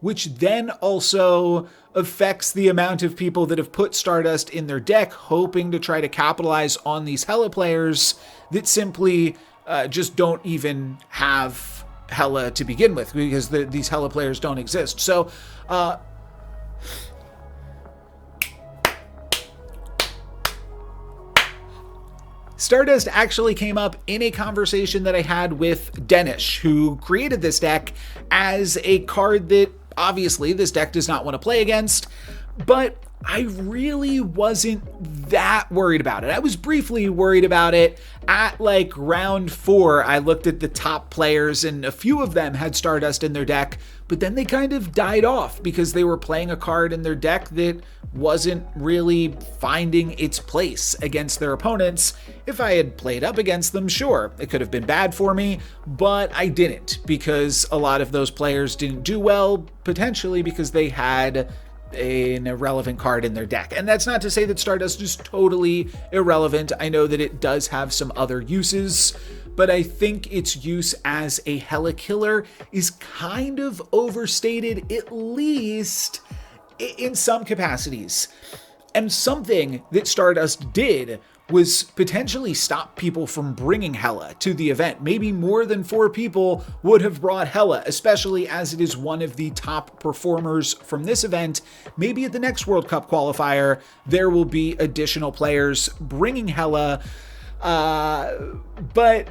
A: which then also affects the amount of people that have put Stardust in their deck, hoping to try to capitalize on these Hela players that simply just don't even have Hela to begin with, because these Hela players don't exist. So, Stardust actually came up in a conversation that I had with Danish, who created this deck as a card that obviously this deck does not want to play against, but I really wasn't that worried about it. I was briefly worried about it at like round 4. I looked at the top players and a few of them had Stardust in their deck, but then they kind of died off because they were playing a card in their deck that wasn't really finding its place against their opponents. If I had played up against them, sure, it could have been bad for me, but I didn't, because a lot of those players didn't do well, potentially because they had an irrelevant card in their deck. And that's not to say that Stardust is totally irrelevant. I know that it does have some other uses, but I think its use as a Hela killer is kind of overstated, at least in some capacities. And something that Stardust did was potentially stop people from bringing Hela to the event. Maybe more than 4 people would have brought Hela, especially as it is one of the top performers from this event. Maybe at the next World Cup qualifier, there will be additional players bringing Hela, but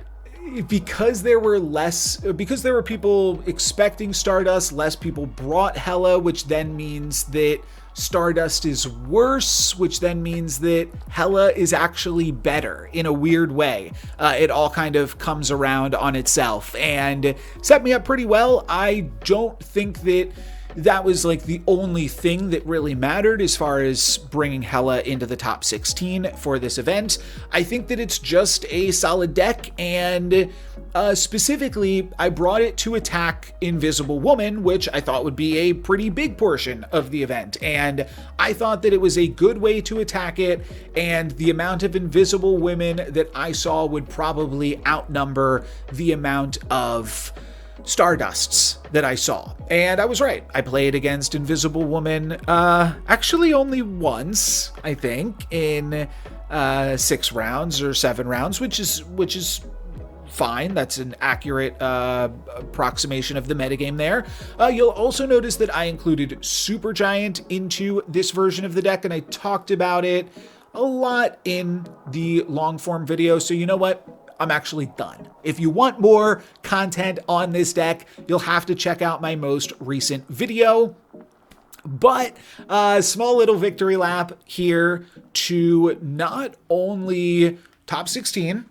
A: because there were people expecting Stardust, less people brought Hela, which then means that Stardust is worse, which then means that Hela is actually better in a weird way. It all kind of comes around on itself and set me up pretty well. I don't think that was like the only thing that really mattered as far as bringing Hela into the top 16 for this event. I think that it's just a solid deck, and specifically, I brought it to attack Invisible Woman, which I thought would be a pretty big portion of the event, and I thought that it was a good way to attack it, and the amount of Invisible Women that I saw would probably outnumber the amount of Stardusts that I saw. And I was right. I played against Invisible Woman actually only once, I think, in 6 rounds or 7 rounds, which is fine. That's an accurate approximation of the metagame there. You'll also notice that I included Supergiant into this version of the deck, and I talked about it a lot in the long form video. So you know what? I'm actually done. If you want more content on this deck, you'll have to check out my most recent video. But a small little victory lap here to not only top 16,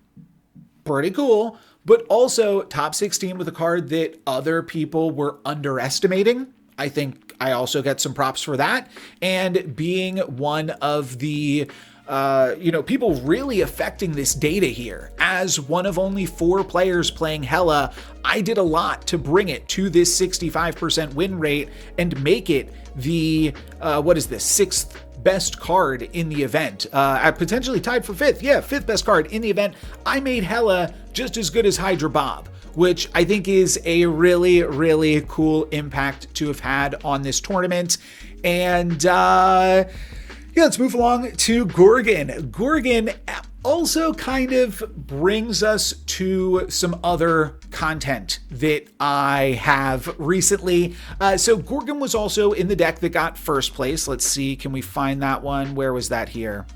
A: pretty cool, but also top 16 with a card that other people were underestimating. I think I also get some props for that. And being one of the people really affecting this data here. As one of only 4 players playing Hela, I did a lot to bring it to this 65% win rate and make it the, 6th best card in the event. Potentially tied for 5th. Yeah, 5th best card in the event. I made Hela just as good as Hydra Bob, which I think is a really, really cool impact to have had on this tournament. And, let's move along to Gorgon. Gorgon also kind of brings us to some other content that I have recently. So Gorgon was also in the deck that got first place. Let's see, can we find that one? Where was that here?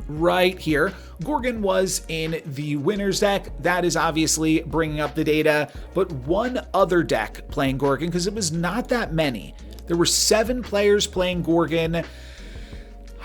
A: Right here. Gorgon was in the winner's deck. That is obviously bringing up the data, but one other deck playing Gorgon, because it was not that many. There were 7 players playing Gorgon.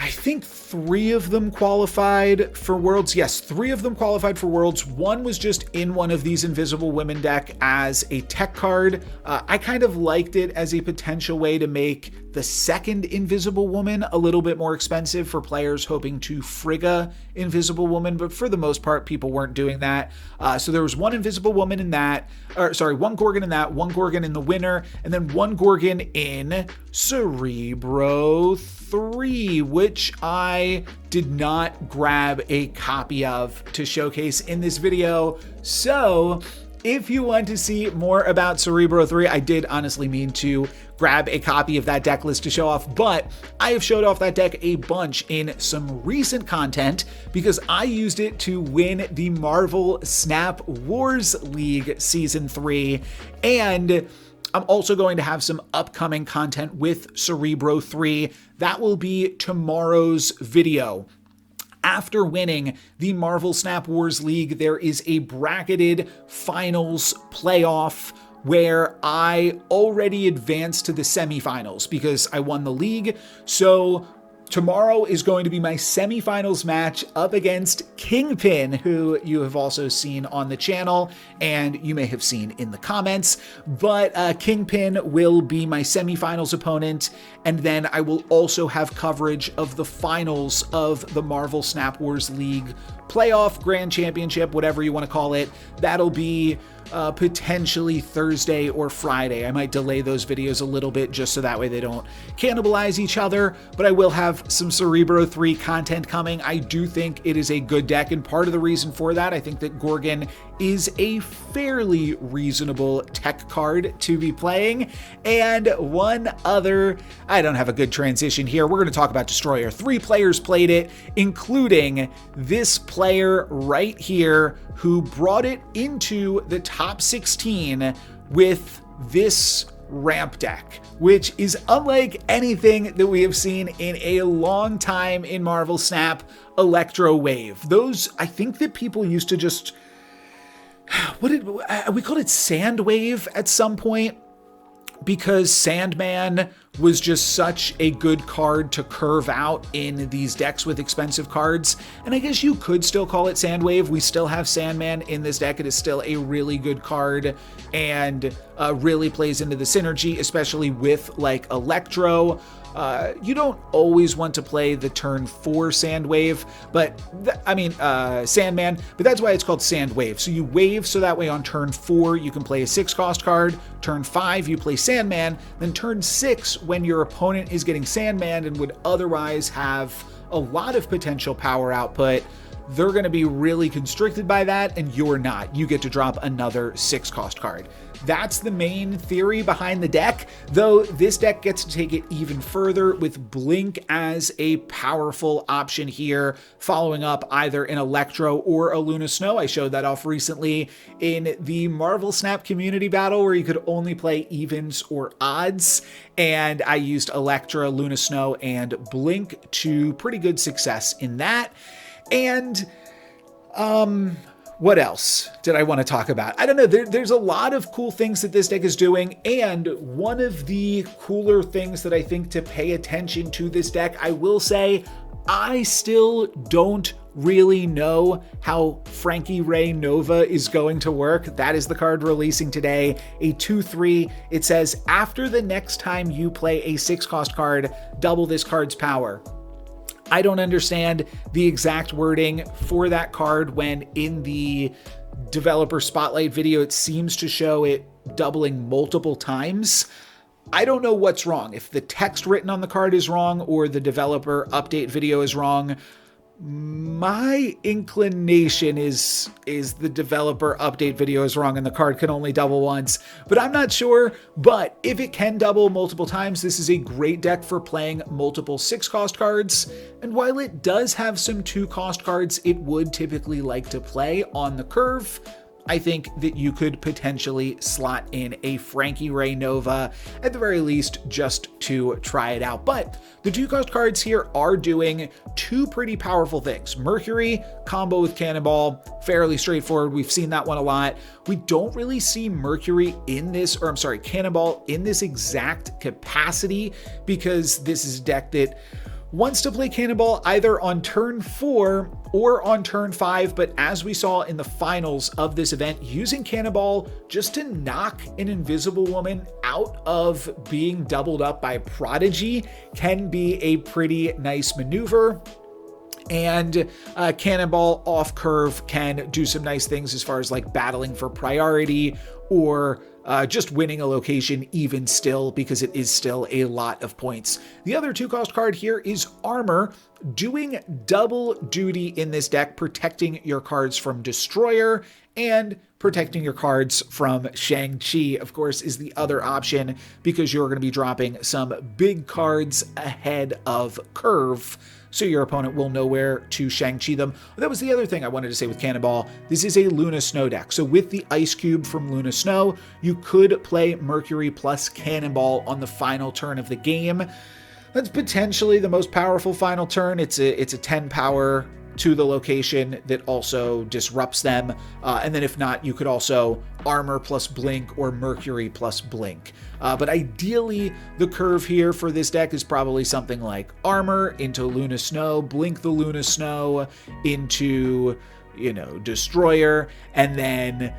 A: I think 3 of them qualified for Worlds. Yes, 3 of them qualified for Worlds. 1 was just in one of these Invisible Women deck as a tech card. I kind of liked it as a potential way to make the second Invisible Woman a little bit more expensive for players hoping to Frigga Invisible Woman, but for the most part, people weren't doing that. So there was 1 Invisible Woman in that, 1 Gorgon in that, 1 Gorgon in the winner, and then 1 Gorgon in Cerebro 3, which I did not grab a copy of to showcase in this video. So if you want to see more about Cerebro 3, I did honestly mean to grab a copy of that deck list to show off, but I have showed off that deck a bunch in some recent content because I used it to win the Marvel Snap Wars League Season 3, and I'm also going to have some upcoming content with Cerebro 3. That will be tomorrow's video. After winning the Marvel Snap Wars League, there is a bracketed finals playoff where I already advanced to the semifinals because I won the league. So tomorrow is going to be my semifinals match up against Kingpin, who you have also seen on the channel and you may have seen in the comments. But Kingpin will be my semifinals opponent, and then I will also have coverage of the finals of the Marvel Snap Wars League playoff, grand championship, whatever you want to call it. That'll be potentially Thursday or Friday. I might delay those videos a little bit just so that way they don't cannibalize each other, but I will have some Cerebro 3 content coming. I do think it is a good deck, and part of the reason for that, I think that Gorgon is a fairly reasonable tech card to be playing. And one other, I don't have a good transition here. We're going to talk about Destroyer. 3 players played it, including this player right here who brought it into the top 16 with this ramp deck, which is unlike anything that we have seen in a long time in Marvel Snap. Electro Wave. Those, I think that people used to just, we called it SandWave at some point, because Sandman was just such a good card to curve out in these decks with expensive cards. And I guess you could still call it SandWave. We still have Sandman in this deck. It is still a really good card and really plays into the synergy, especially with like Electro. You don't always want to play the turn 4 SandWave, but Sandman, but that's why it's called SandWave. So you wave so that way on turn 4 you can play a 6-cost card, turn 5 you play Sandman, then turn 6 when your opponent is getting Sandman and would otherwise have a lot of potential power output, they're going to be really constricted by that, and you're not. You get to drop another 6-cost card. That's the main theory behind the deck, though this deck gets to take it even further with Blink as a powerful option here, following up either an Electro or a Luna Snow. I showed that off recently in the Marvel Snap community battle where you could only play evens or odds, and I used Electra, Luna Snow, and Blink to pretty good success in that. And what else did I want to talk about? I don't know. There's a lot of cool things that this deck is doing, and one of the cooler things that I think to pay attention to this deck, I will say, I still don't really know how Frankie Ray Nova is going to work. That is the card releasing today, a 2/3. It says, after the next time you play a 6-cost card, double this card's power. I don't understand the exact wording for that card when in the developer spotlight video it seems to show it doubling multiple times. I don't know what's wrong. If the text written on the card is wrong or the developer update video is wrong, my inclination is the developer update video is wrong and the card can only double once, but I'm not sure. But if it can double multiple times, this is a great deck for playing multiple 6-cost cards. And while it does have some 2-cost cards it would typically like to play on the curve, I think that you could potentially slot in a Frankie Ray Nova at the very least just to try it out. But the 2-cost cards here are doing 2 pretty powerful things. Mercury combo with Cannonball, fairly straightforward. We've seen that one a lot. We don't really see Mercury in this, Cannonball in this exact capacity, because this is a deck that wants to play Cannonball either on turn 4 or on turn 5, but as we saw in the finals of this event, using Cannonball just to knock an Invisible Woman out of being doubled up by Prodigy can be a pretty nice maneuver. And Cannonball off curve can do some nice things as far as like battling for priority or just winning a location even still, because it is still a lot of points. The other 2-cost card here is Armor, doing double duty in this deck, protecting your cards from Destroyer and protecting your cards from Shang-Chi, of course, is the other option, because you're going to be dropping some big cards ahead of curve, so your opponent will know where to Shang-Chi them. That was the other thing I wanted to say with Cannonball. This is a Luna Snow deck. So with the Ice Cube from Luna Snow, you could play Mercury plus Cannonball on the final turn of the game. That's potentially the most powerful final turn. It's a 10 power to the location that also disrupts them. And then if not, you could also Armor plus Blink or Mercury plus Blink. But ideally, the curve here for this deck is probably something like Armor into Luna Snow, Blink the Luna Snow into, Destroyer, and then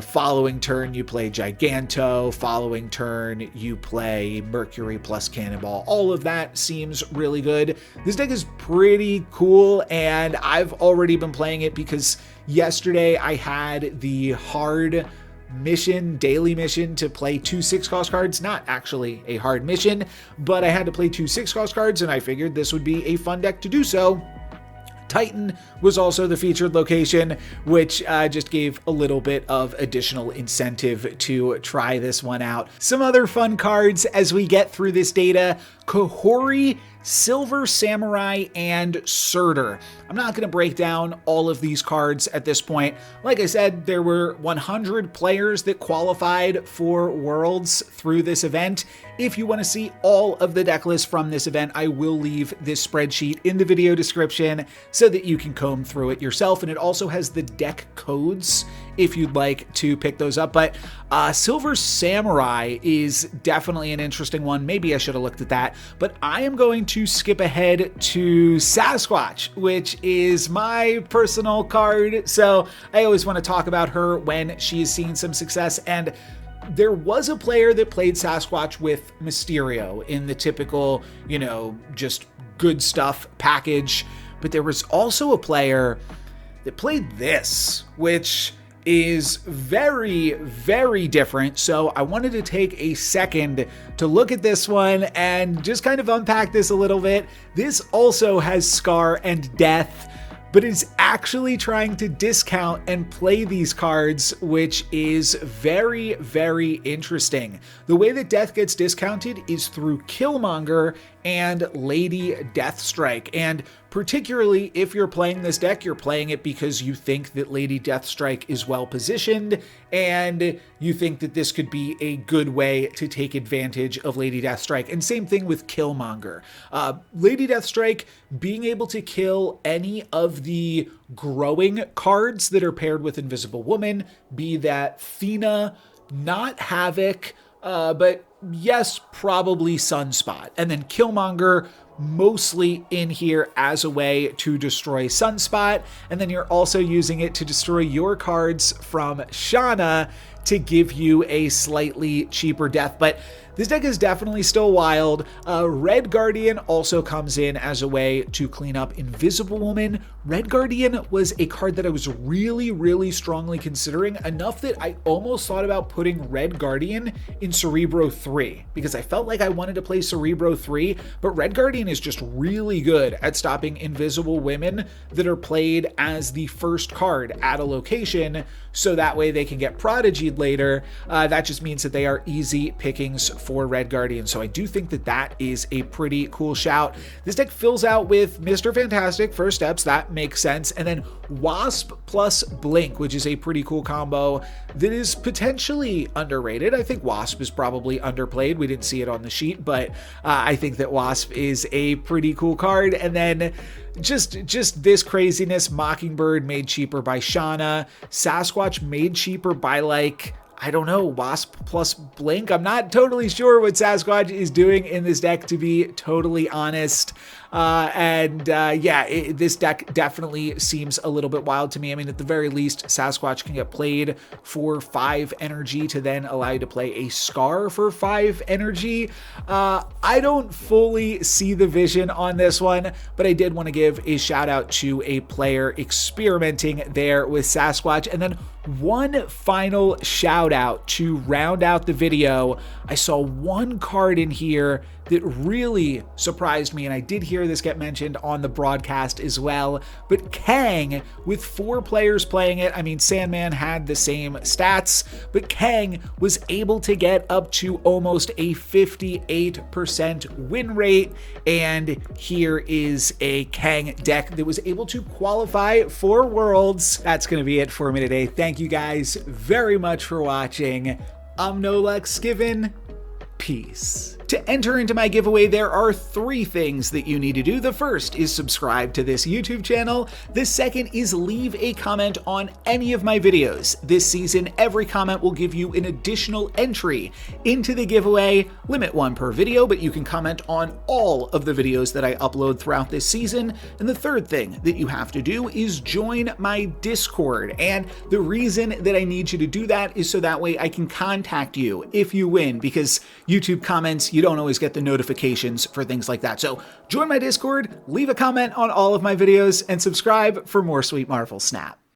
A: following turn you play Giganto, following turn you play Mercury plus Cannonball. All of that seems really good. This deck is pretty cool, and I've already been playing it because yesterday I had the hard daily mission to play 2 6-cost cards. Not actually a hard mission, but I had to play 2 6-cost cards, and I figured this would be a fun deck to do so. Titan was also the featured location, which just gave a little bit of additional incentive to try this one out. Some other fun cards as we get through this data: Kahori, Silver Samurai, and Surtur. I'm not going to break down all of these cards at this point. Like I said, there were 100 players that qualified for Worlds through this event. If you want to see all of the deck lists from this event, I will leave this spreadsheet in the video description so that you can comb through it yourself. And it also has the deck codes if you'd like to pick those up. But Silver Samurai is definitely an interesting one. Maybe I should have looked at that. But I am going to skip ahead to Sasquatch, which is my personal card. So I always want to talk about her when she's seen some success. And there was a player that played Sasquatch with Mysterio in the typical, just good stuff package. But there was also a player that played this, which is very, very different. So I wanted to take a second to look at this one and just kind of unpack this a little bit. This also has Scar and Death, but is actually trying to discount and play these cards, which is very, very interesting. The way that Death gets discounted is through Killmonger and Lady Deathstrike. And particularly if you're playing this deck, you're playing it because you think that Lady Deathstrike is well positioned, and you think that this could be a good way to take advantage of Lady Deathstrike. And same thing with Killmonger. Lady Deathstrike being able to kill any of the growing cards that are paired with Invisible Woman, be that Thena, not Havoc, but yes, probably Sunspot. And then Killmonger mostly in here as a way to destroy Sunspot. And then you're also using it to destroy your cards from Shauna to give you a slightly cheaper death. But this deck is definitely still wild. Red Guardian also comes in as a way to clean up Invisible Woman. Red Guardian was a card that I was really, really strongly considering, enough that I almost thought about putting Red Guardian in Cerebro 3, because I felt like I wanted to play Cerebro 3, but Red Guardian is just really good at stopping Invisible Women that are played as the first card at a location, so that way they can get Prodigied later. That just means that they are easy pickings for Red Guardian. So I do think that that is a pretty cool shout. This deck fills out with Mr. Fantastic, First Steps, that makes sense, and then Wasp plus Blink, which is a pretty cool combo that is potentially underrated. I think Wasp is probably underplayed. We didn't see it on the sheet, but I think that Wasp is a pretty cool card. And then just this craziness: Mockingbird made cheaper by Shauna, Sasquatch made cheaper by I don't know, Wasp plus Blink. I'm not totally sure what Sasquatch is doing in this deck, to be totally honest. This deck definitely seems a little bit wild to me. I mean, at the very least, Sasquatch can get played for 5 energy to then allow you to play a Scar for 5 energy. I don't fully see the vision on this one, but I did want to give a shout out to a player experimenting there with Sasquatch. And then one final shout out to round out the video. I saw one card in here that really surprised me, and I did hear this get mentioned on the broadcast as well, but Kang, with 4 players playing it, I mean, Sandman had the same stats, but Kang was able to get up to almost a 58% win rate, and here is a Kang deck that was able to qualify for Worlds. That's going to be it for me today. Thank you guys very much for watching. I'm NoLucksGiven. Peace. To enter into my giveaway, there are 3 things that you need to do. The first is subscribe to this YouTube channel. The second is leave a comment on any of my videos. This season, every comment will give you an additional entry into the giveaway. Limit 1 per video, but you can comment on all of the videos that I upload throughout this season. And the third thing that you have to do is join my Discord. And the reason that I need you to do that is so that way I can contact you if you win, because YouTube comments, you don't always get the notifications for things like that. So join my Discord, leave a comment on all of my videos, and subscribe for more Sweet Marvel Snap.